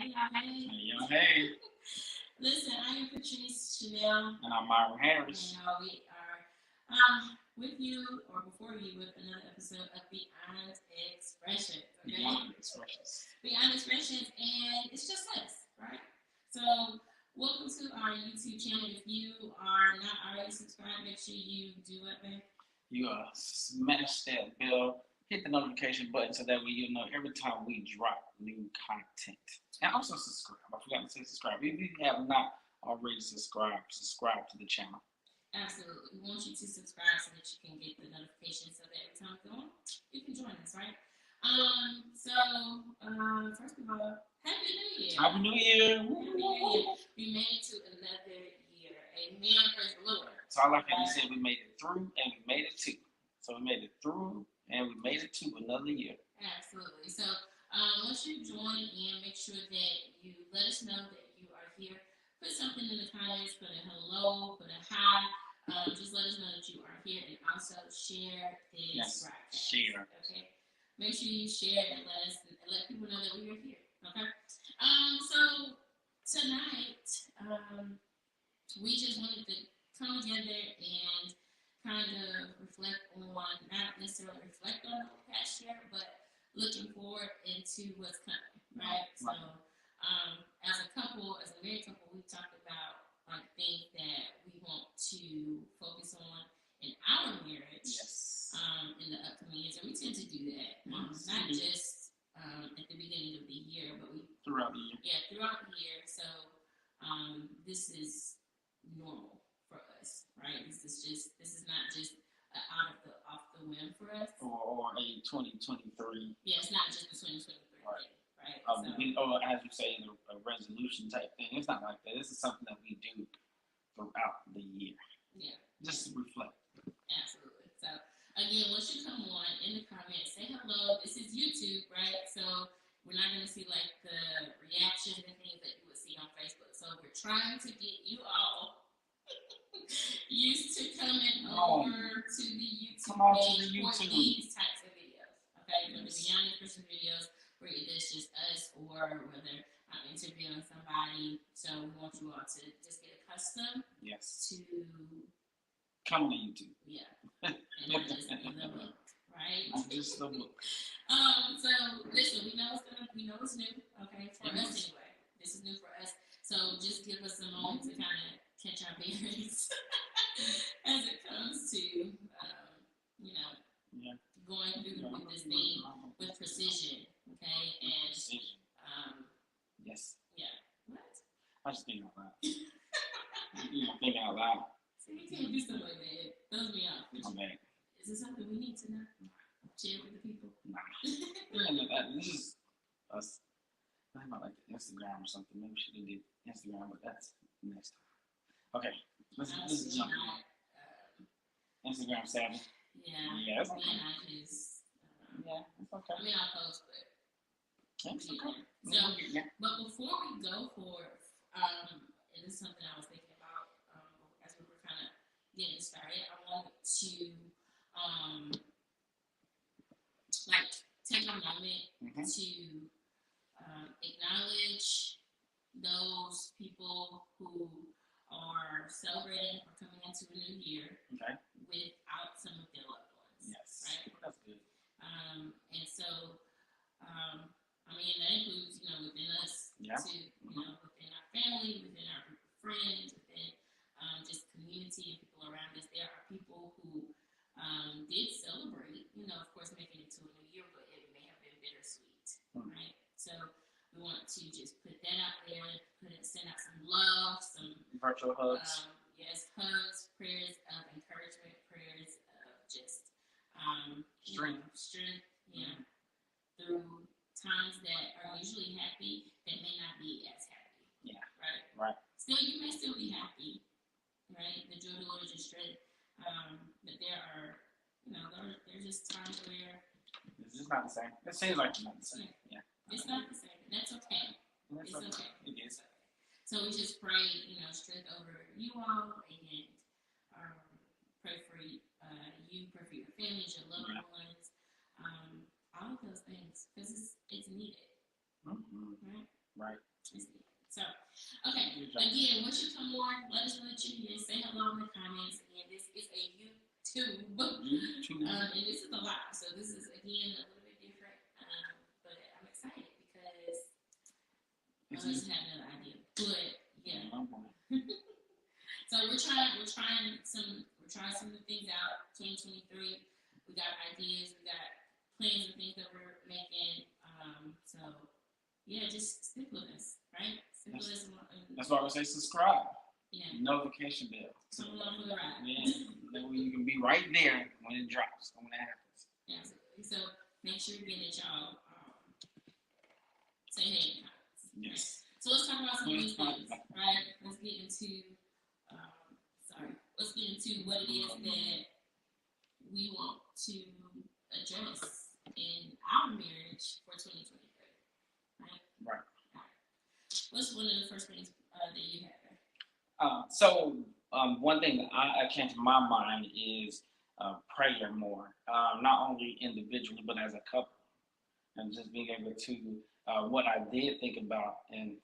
Hey, y'all, hey. Hey, yo, hey. Listen, I am Patrice Chanel. And I'm Myron Harris. We are with you or before you with another episode of Beyond Expressions. Okay? Beyond Expressions. Beyond Expressions, and it's just us, right? So, welcome to our YouTube channel. If you are not already subscribed, make sure you do it, man. You smash that bell, hit the notification button so that way you'll know every time we drop new content. And also subscribe. I forgot to say subscribe. If you have not already subscribed to the channel. Absolutely. We want you to subscribe so that you can get the notifications so that every time we go on, you can join us, right? First of all, Happy New Year. Happy New Year. Happy New Year. We made it to another year. Amen. Praise the Lord. So I like how you said we made it through and we made it to. So we made it through and we made it to another year. Absolutely. So once you join in, make sure that you let us know that you are here. Put something in the comments, put a hello, put a hi. Just let us know that you are here, and also share this broadcast. Share. Okay. Make sure you share and let people know that we are here. Okay. So tonight, we just wanted to come together and kind of reflect on, not necessarily reflect on the past year, but looking forward into what's coming. Right. So. As a couple, as a married couple, we've talked about things that we want to focus on in our marriage. Yes. In the upcoming years, and we tend to do that. Not just at the beginning of the year, but throughout the year. Yeah, throughout the year. So this is normal for us, right? This is not just off the whim for us. Or a 2023. Yeah, it's not just the 2023 right. Thing. Right. Or as you say, a resolution type thing. It's not like that. This is something that we do throughout the year. Yeah. Just to reflect. Absolutely. So again, once you come on in the comments, say hello. This is YouTube, right? So we're not going to see like the reactions and things that you would see on Facebook. So we're trying to get you all used to coming over to the YouTube page for these types of videos. Okay, for the Beyond Expression videos, where it's just us or whether I'm interviewing somebody. So we want you all to just get accustomed to come to YouTube. Yeah. And not just in the book, right? Not just the book. So listen, we know it's new, okay, for us anyway. This is new for us. So just give us a moment to kind of catch our bearings as it comes to going through with this thing with precision. Okay, and yes. Yeah. What? I just think out loud. Thinking out loud. So you can't do stuff like that. It throws me off. I'm back. Is this something we need to know? Share with the people? Nah. This is us. I might like the Instagram or something. Maybe we should do Instagram, but that's next time. Okay. Let's jump in. Instagram savvy. Yeah. Yes. Yeah, it's okay. I mean, I'll post, but. It's okay. So, but before we go for, and this is something I was thinking about as we were kind of getting started, I wanted to take a moment to acknowledge those people who are celebrating or coming into a new year without some of their loved ones. Yes, right? That's good. And so. I mean, that includes, within us, to, within our family, within our group of friends, within just community and people around us. There are people who did celebrate, of course, making it to a new year, but it may have been bittersweet, right? So we want to just put that out there, send out some love, some virtual hugs. Yes, hugs, prayers of encouragement, prayers of just strength, through times that are usually happy that may not be as happy. Yeah. Right. Still, you may still be happy, right? The joy of the Lord is your strength. But there are, there's just times where it's just not the same. It seems like it's not the same. Yeah. It's not the same, and that's okay. It's okay. It is. So we just pray, strength over you all, and pray for you, pray for your families, your loved ones. All of those things, because it's needed. Right? Right. So, okay. Again, once you come on, let us know that you're here. Say hello in the comments. Again, this is a YouTube. And this is a live. So this is, again, a little bit different. But I'm excited because I just had another idea. But, yeah. So we're trying some new things out. 2023. We got ideas. We got plans and things that we're making. So, yeah, just stick with us, right? Stick with us. That's why I would say subscribe. Yeah. Notification bell. So along for the ride. Yeah. That way you can be right there when it drops, when that happens. Absolutely. So make sure again that y'all say hey in the comments. Yes. Right? So let's talk about some of these things, right? Let's get into what it is that we want to address in our marriage for 2023. Right? What's one of the first things that you have? So one thing that I came to my mind is prayer more, not only individually but as a couple, and just being able to what I did think about, and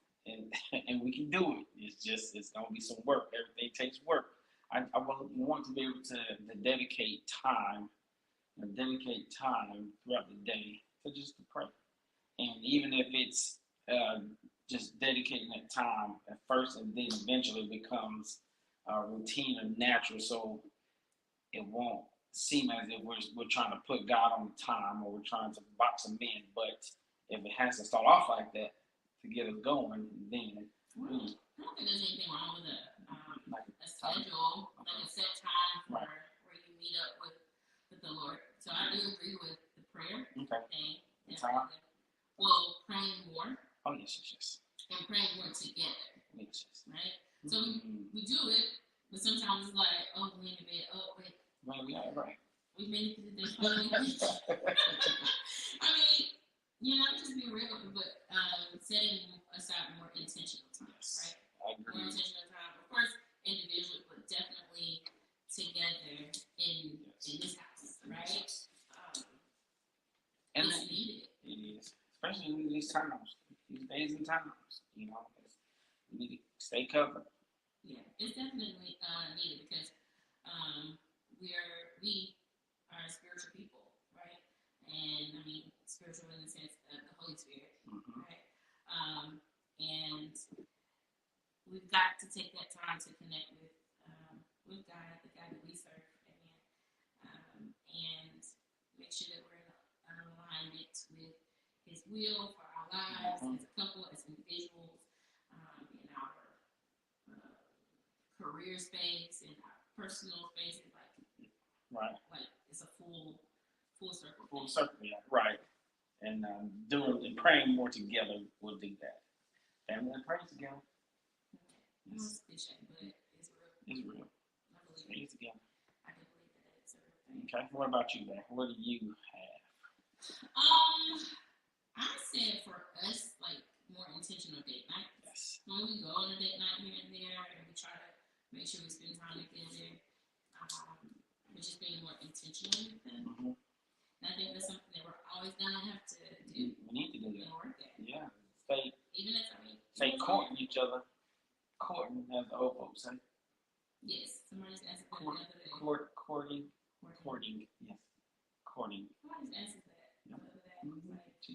we can do it. It's gonna be some work. Everything takes work. I want to be able to dedicate time throughout the day to just to pray, and even if it's just dedicating that time at first, and then eventually becomes routine and natural, so it won't seem as if we're trying to put God on the time, or we're trying to box him in. But if it has to start off like that to get us going, then I don't think there's anything wrong with a schedule, like a set time for where you meet up with the Lord. So I do agree with the prayer thing. Well, praying more. Oh, yes. And praying more together. Yes. Right? So we do it, but sometimes it's like, oh, we in the bed. Oh, wait. Right, we are right. We made it to the day. I mean, just be real, but setting aside more intentional time, right? I agree. More intentional time. Of course, individually, but definitely together in this house, right? And it's needed. It is. Especially in these times, these days and times, we need to stay covered. Yeah, it's definitely needed because we are spiritual people, right? And I mean, spiritual in the sense of the Holy Spirit, right? And we've got to take that time to connect with God, the God that we serve, and make sure that we're in alignment with His will for our lives as a couple, as individuals, in our career space, in our personal spaces, like it's a full circle. Full circle, yeah, right. And praying more together will do that. Family that prays together. It's cliche, but it's real. It's real. I believe it together. I do believe that it's a real thing. Okay. What about you, man? What do you have? I said for us, like more intentional date nights. Yes. When we go on a date night here and there, and we try to make sure we spend time together, we're just being more intentional with them. And I think that's something that we're always gonna have to do. We need to do that. Work at. Yeah. Stay courting each other. Courting, as the old folks say. Yes. Somebody's asking that the other day. Courting. Yes. Courting. Somebody's asking that the other day.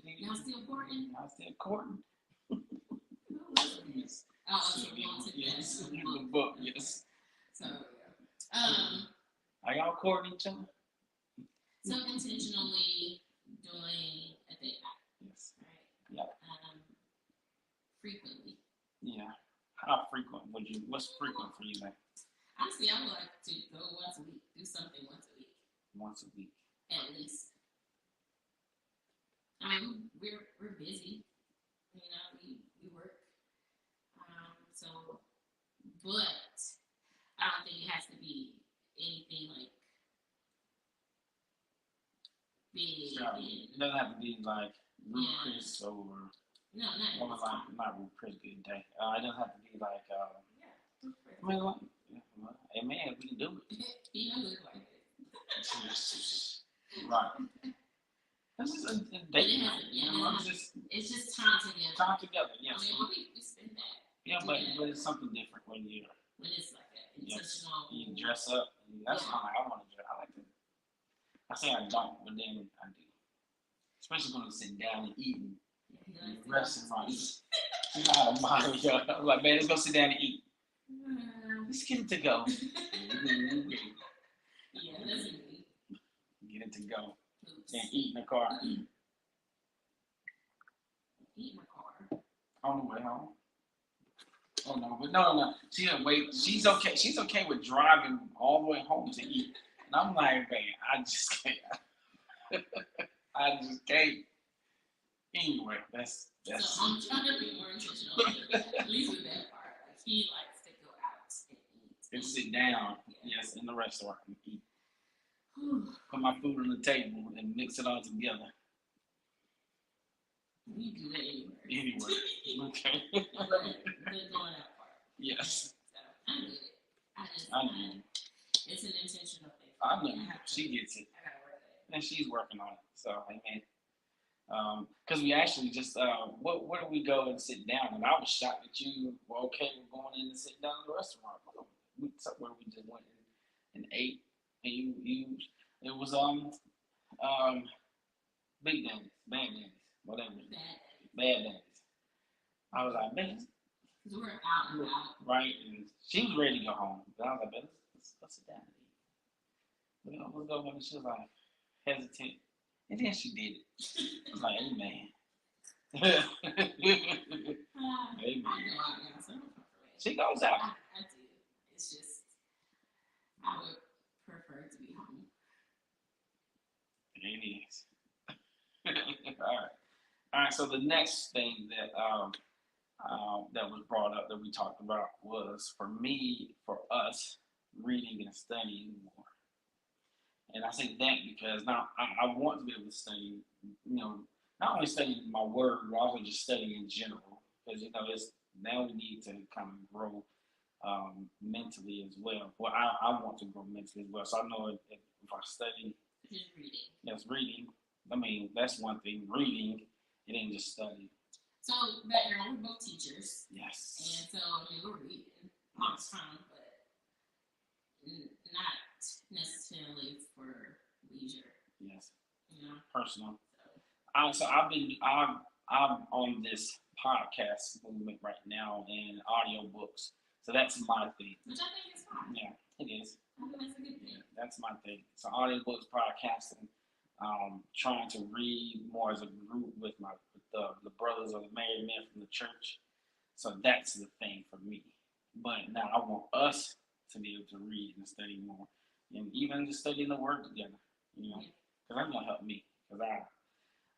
Like, y'all still courting? Y'all still courting. Yes. Yes. The book. Yes. So are y'all courting each other? So intentionally doing a date night. Yes. Right. Yeah. Frequently. Yeah. How frequent what's frequent for you, man? Honestly, I would like to go once a week, do something once a week. Once a week. At least. I mean, we're busy. We work. So, but I don't think it has to be anything like big. It doesn't have to be like Ruth Chris or no, not Ruth Chris Good Day. It doesn't have to be like I mean, amen, we can do it. He knows it like it. Right. This is a But date it night. has, yeah, it's just time together. Time together, yes. I mean, we spend that. Yeah, but it's something different when it's like an intentional. You dress up. That's fine. I want to dress. I like to. I say I don't, but then I do. Especially when I'm sitting down and eating. Restaurants. You know how to model, yo. I'm like, man, let's go sit down and eat. Let's get it to go. Yeah, that's me. Get it to go. And eat in the car. Eat in the car. On the way home. Oh no, but no. She didn't wait. She's okay. She's okay with driving all the way home to eat. And I'm like, man, I just can't. I just can't. Anyway, that's. So I'm trying to be more intentional. At least with that part, like he likes to go out and eat and sit down. Yes, in the restaurant and eat. Put my food on the table and mix it all together. You do that anywhere. Okay. The going out part. Yes. So I get it. I get it. It's an intentional thing. I know. She gets it. I gotta work it. And she's working on it. So amen. Because we actually just where do we go and sit down? And I was shocked that you were okay with going in and sitting down in the restaurant. Somewhere we just went and ate, and you it was Big Daddies, Bad Daddies, whatever. Bad Daddies. I was like, man. Because we're out and about. Right, and she was ready to go home. But I was like, man, let's sit down and eat. We'll go. And she was like hesitant. And then she did it. I was like, amen. Amen. She goes out. I do. It's just, I would prefer to be home. It is. All right. So the next thing that that was brought up that we talked about was for us, reading and studying more. And I say that because now I want to be able to study, not only study my word, but also just study in general. Because, now we need to kind of grow mentally as well. Well, I want to grow mentally as well. So I know if I study. Just reading. Yes, reading. I mean, that's one thing. Reading, it ain't just studying. So, background, we're both teachers. Yes. And so, we're reading all the time, but not necessarily for leisure. Yes. So Personal. I'm on this podcast movement right now and audiobooks. So that's my thing. Which I think is fine. Yeah, it is. I think that's a good thing. That's my thing. So audiobooks, podcasting, trying to read more as a group with the brothers or the married men from the church. So that's the thing for me. But now I want us to be able to read and study more. And even just studying the word together, because that's going to help me. Because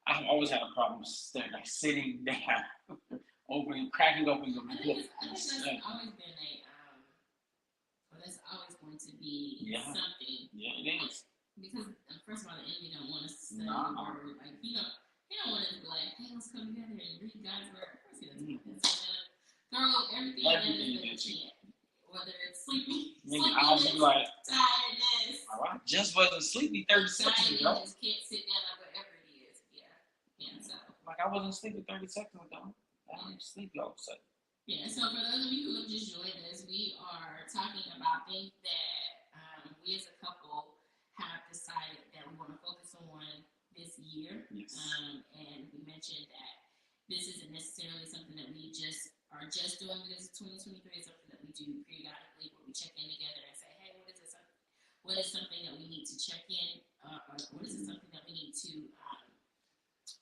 I've always had a problem sitting down, cracking open the book. I think that's always been that's always going to be something. Yeah, it is. Because first of all, the enemy don't want us to study the word. Like he don't want us to be like, hey, let's come together and read God's word. Of course he doesn't want us to throw everything at us that whether it's sleepy, I'll be like, tiredness. I just wasn't sleepy 30 seconds ago. Just can't sit down or whatever it is. Yeah. So. Like I wasn't sleepy 30 seconds ago. I'm sleepy all of a sudden. Yeah, so for those of you who have just joined us, we are talking about things that we as a couple have decided that we want to focus on this year. Yes. And we mentioned that this isn't necessarily something that we are just doing because it's 2023. It's something that we do periodically where we check in together and say, hey, what is something that we need to check in, or what is something that we need to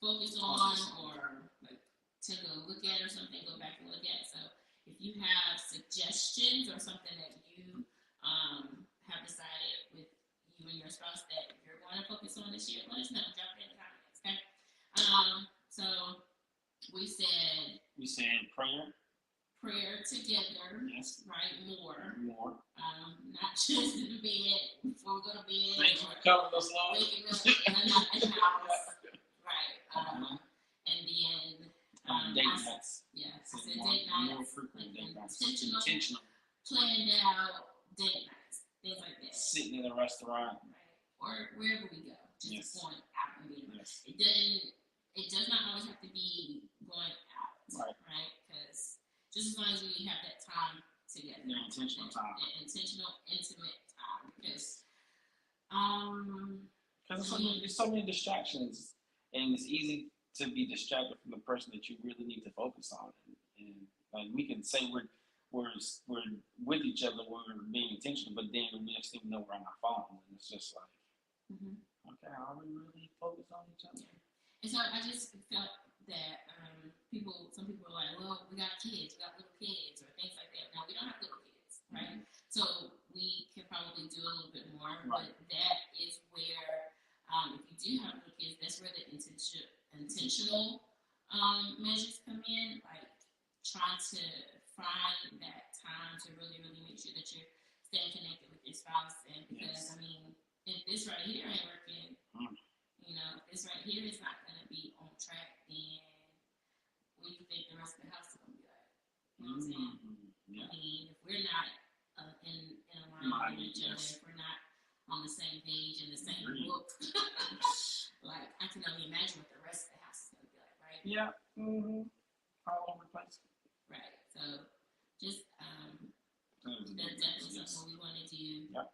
focus on or like take a look at or something, go back and look at. So if you have suggestions or something that you have decided with you and your spouse that you're going to focus on this year, let us know. Drop it in the comments, okay? So we said prayer together. Yes. Right? More. Not just in the bed before we go to bed. Thank you for covering us, Lord. Waking up in the house. Right. And then date nights. Yeah. So date nights. More frequent date nights. Intentional. Planned out date nights. Things like that. Sitting in a restaurant. Right. Or wherever we go. just Yes. going out and being. Yes. It does not always have to be going out, right? Because just as long as we have that time together, intentional time, intentional, intimate time, because there's so many distractions, and it's easy to be distracted from the person that you really need to focus on. And like we can say we're with each other, we're being intentional, but then the next thing we know, we're on our phone, and it's just like, okay, are we really focused on each other? And so I just felt that some people are like, well, we got kids, we got little kids, or things like that. Now we don't have little kids, right? So we can probably do a little bit more, but that is where, if you do have little kids, that's where the intentional measures come in, like trying to find that time to really, really make sure that you're staying connected with your spouse. And because, I mean, if this right here ain't working, if this right here is not going to be on track, then what do you think the rest of the house is going to be like? You know what I'm saying? I mean, if we're not in alignment with each other, if we're not on the same page and the same book, like I can only imagine what the rest of the house is going to be like, right? Yeah. All over the place. Right. So just that's definitely something we want to do. Yep.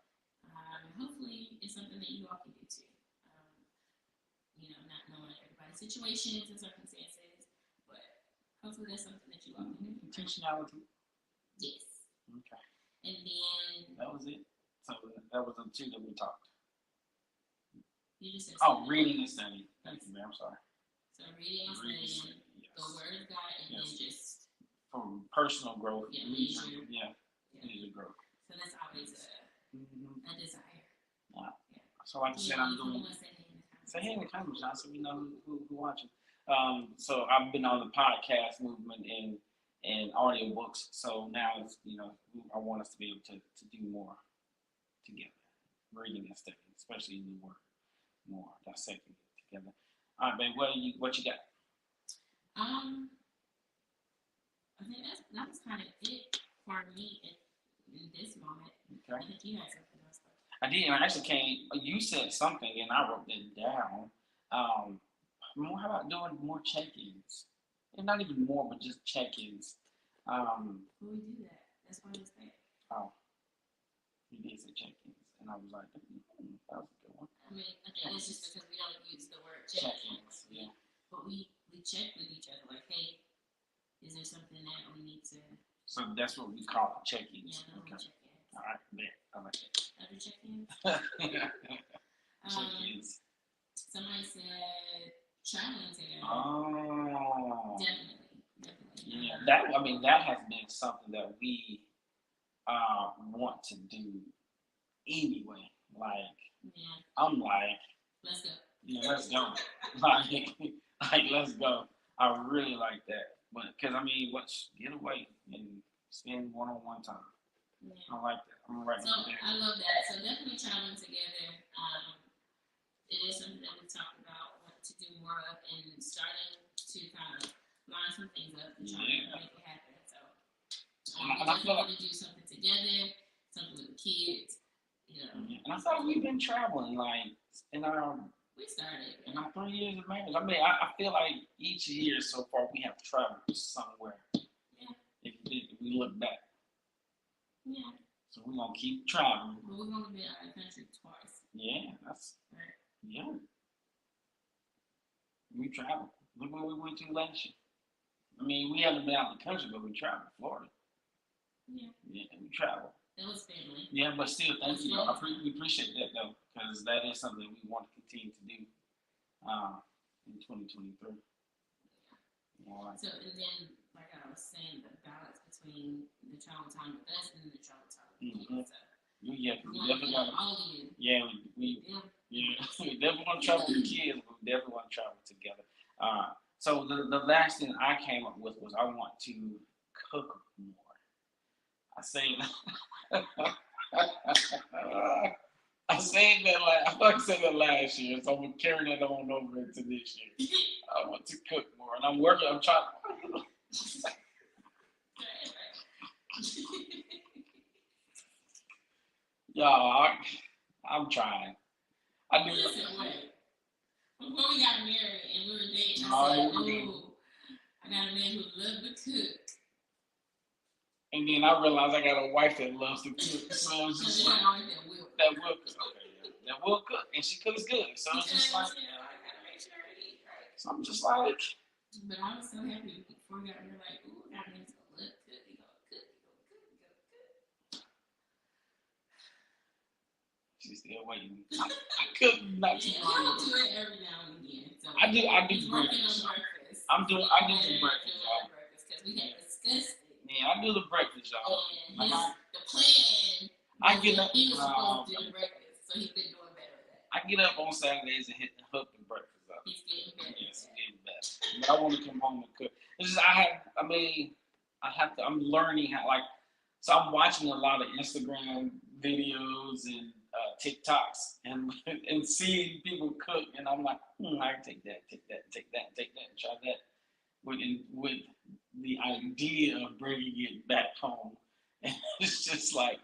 Hopefully, it's something that you all can do too. Not knowing everybody's situations and circumstances, but hopefully that's something that you all can do. Intentionality. Yes. Okay. And then that was it. So that was the two that we talked. You just said reading and studying. Thank you, man. I'm sorry. So reading and studying the Word of God, and then just for personal growth, leisure growth. So that's always a desire. Yeah. So like I said, I'm doing. Say hey in the comments, John, so we know who watching. So I've been on the podcast movement and audiobooks. So now it's, I want us to be able to do more together, reading and studying, especially in the Word, more dissecting it together. All right, babe, what you got? I think that's kind of it for me in this moment. Okay. I think you had something else. I did. I actually you said something, and I wrote that down. How about doing more check-ins? And not even more, but just check-ins. We do that. That's why it's there. Oh. You did say check-ins. And I was like, that was a good one. I mean, I think it's just because we don't use the word check-ins. Yeah. But we check with each other, like, hey, is there something that we need to... So that's what we call it, check-ins. Yeah, okay. Check-ins. All right, man. I like it. Other check-ins? Check-ins. Somebody said traveling together. Oh. Definitely. Yeah, that has been something that we want to do anyway. Like, I'm like, let's go. Yeah, let's go. like, let's go. I really like that. But, because, get away and spend one-on-one time. Yeah. I like that. I'm right there. I love that. So definitely traveling together. It is something that we talked about, want to do more of, and starting to kind of line some things up and try to make it happen. So we definitely want to do something together, something with the kids. And I thought we've been traveling we started in our 3 years of marriage. I feel like each year so far we have traveled somewhere. Yeah. If we look back. Yeah. So we're gonna keep traveling. But we've only been out of the country twice. Yeah, that's right. Yeah. We traveled. Look where we went to last year. We haven't been out of the country, but we traveled. Florida. Yeah. Yeah, we traveled. That was family. Yeah, but still, thank you. We appreciate that, though, because that is something we want to continue to do in 2023. Yeah. So, and then, like I was saying, the balance between the travel time with us and the travel time with kids. So, yeah, we definitely got all of you. Yeah, we definitely want to travel with kids, but we definitely want to travel together. So the last thing I came up with was I want to cook more. I said that last year, so I'm carrying that on over into this year. I want to cook more, and I'm trying. Y'all, I'm trying. I do. Listen, wait. a date. I No, said, every day. oh, I got a man who loves to cook. And then I realized I got a wife that loves to cook. So it's just like, that will cook. Okay, yeah. That will cook. And she cooks good. So it's just like, I gotta make sure I eat right. so I'm just like. But I was so happy before we got there, like, ooh, that man's gonna look good. He gonna cook. She's still waiting. I cook not too long. I do it every now and again. So I do breakfast. I do the breakfast, y'all. Because we had discussed it. Yeah, I do the breakfast, y'all. And the plan. I get up. He was supposed to do the breakfast, so he's been doing better with that. I get up on Saturdays and hook the breakfast up. He's getting better. Yes, getting better. But I want to come home and cook. It's just I'm learning how, like, so I'm watching a lot of Instagram videos and TikToks and seeing people cook, and I'm like, I can take that, and try that with the idea of bringing it back home. And it's just like,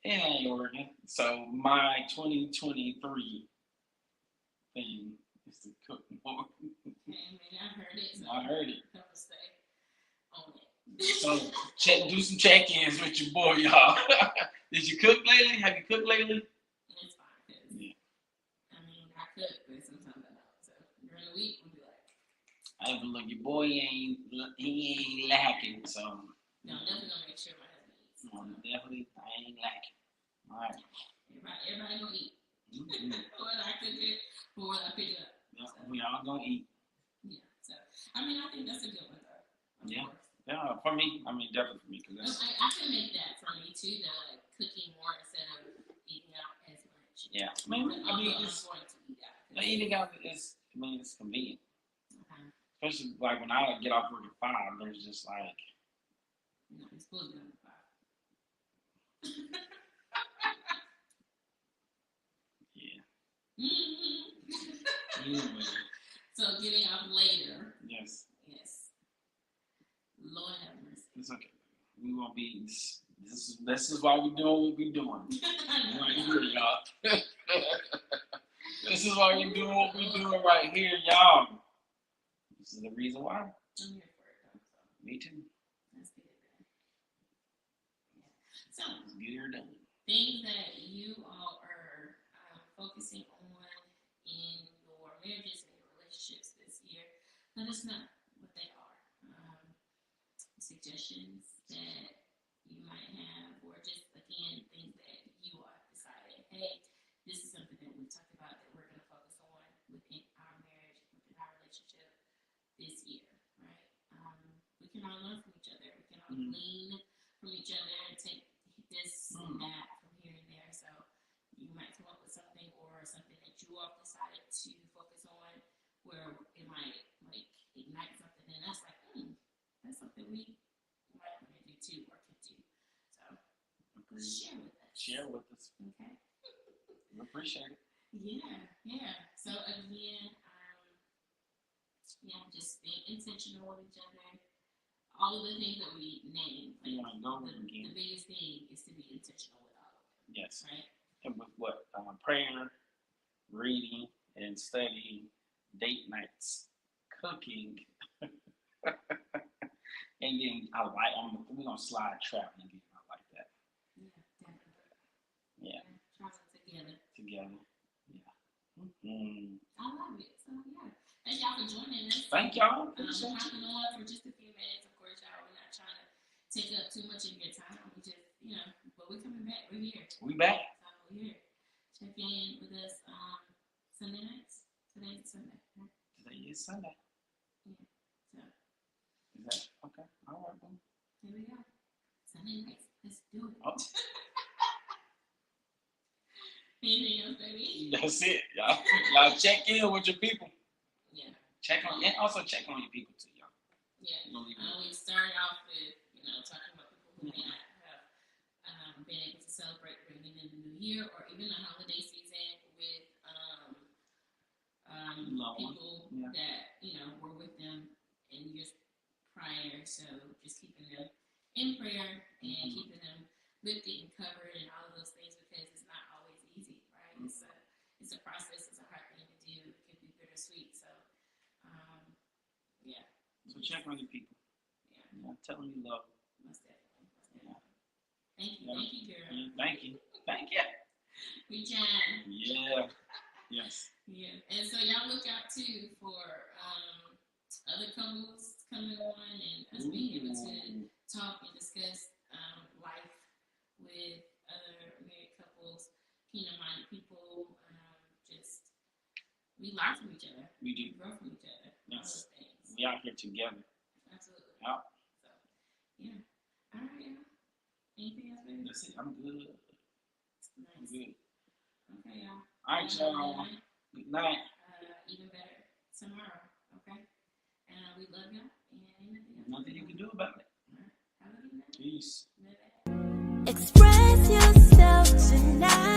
it ain't working. So my 2023 thing is to cook more. I heard it. So I heard it. Stay on it. So do some check-ins with your boy, y'all. Did you cook lately? Have you cooked lately? It's fine. Yeah. I mean, I cook, but sometimes I don't. So during the week, we'll be like, I but look, your boy ain't lacking. So no, I'm definitely gonna make sure my husband eats. No, definitely, I ain't lacking. All right. Everybody gonna eat. Whether I cook it or whether I pick it up. Yeah, so. We all gonna eat. Yeah. So I mean, I think that's a good one though. Yeah. Yeah, for me, I mean, definitely for me, because I can make that for me too. The cooking more instead of eating out as much. Yeah, I mean, it's going to eat out. Eating out is, it's convenient. Especially like when I get off work at 5, there's just like. No, it's supposed to be at 5. Yeah. Anyway. So getting up later. Yes. Lord have mercy. It's okay. We won't be. This is why we're doing what we're doing. Right here, y'all. This is why we're doing what we're doing right here, y'all. This is the reason why. I'm here for it, though. So. Me too. Let's get it done. Yeah. So, let's get her done. Things that you all are focusing on in your marriages and your relationships this year, let us know what they are. Suggestions that you might have, or just, again, things that you are deciding, hey, this is something that we've talked about that we're going to focus on within our marriage, within our relationship this year, right? We can all learn from each other. We can all glean from each other and take this and that from here and there. So you might come up with something or something that you all decided to focus on where it might like ignite something in us, like, that's something we might want to do too or could do. So share with us. Share with us. Okay. We appreciate it. Yeah. So again, just being intentional with each other. All of the things that we named. Like, the biggest thing is to be intentional with all of them. Yes. Right. And with what? Prayer, reading, and studying, date nights, cooking. And then we're gonna slide traveling again. I like that. Yeah, definitely. Yeah. Traveling together. Yeah. I love it. So yeah. Thank y'all for joining us. Thank y'all. Hopping on for just a few minutes. Of course, y'all, we're not trying to take up too much of your time. We just, but we're coming back. We're here. We back. So we're here. Check in with us Sunday nights. Today is Sunday. Right? Today is Sunday. Yeah. So. Is that okay? All right, then. Here we go. Sunday nights. Let's do it. Oh. Anything else, baby? That's it, y'all. Y'all check in with your people. Yeah. And also check on your people too, y'all. Yeah. We started off with, talking about people who may not have been able to celebrate bringing in the new year or even the holiday season with people that were with them in years prior. So just keeping them in prayer and keeping them lifted and covered and all of those things, because it's not always easy, right? It's a process. It's a hard thing to do. It can be bittersweet. So check on your people. Yeah, tell them you love them. Most definitely. Yeah. Thank you, girl. Yeah, thank you. We trying. Yeah. Yes. Yeah, and so y'all look out too for other couples coming on and us being able to talk and discuss life with other married couples, kingdom-minded people. Just we learn from each other. We do. We grow from each other. Yes. All those things. We out here together. Absolutely. Yeah. So, yeah. All right, y'all. Anything else, baby? That's it. I'm good. Nice. I'm good. Okay, y'all. All right, y'all. Good night. Even better tomorrow. Okay. And we love y'all. And ain't nothing else. Nothing you can do about it. All right. Have a good night. Peace. Bye-bye. Express yourself tonight.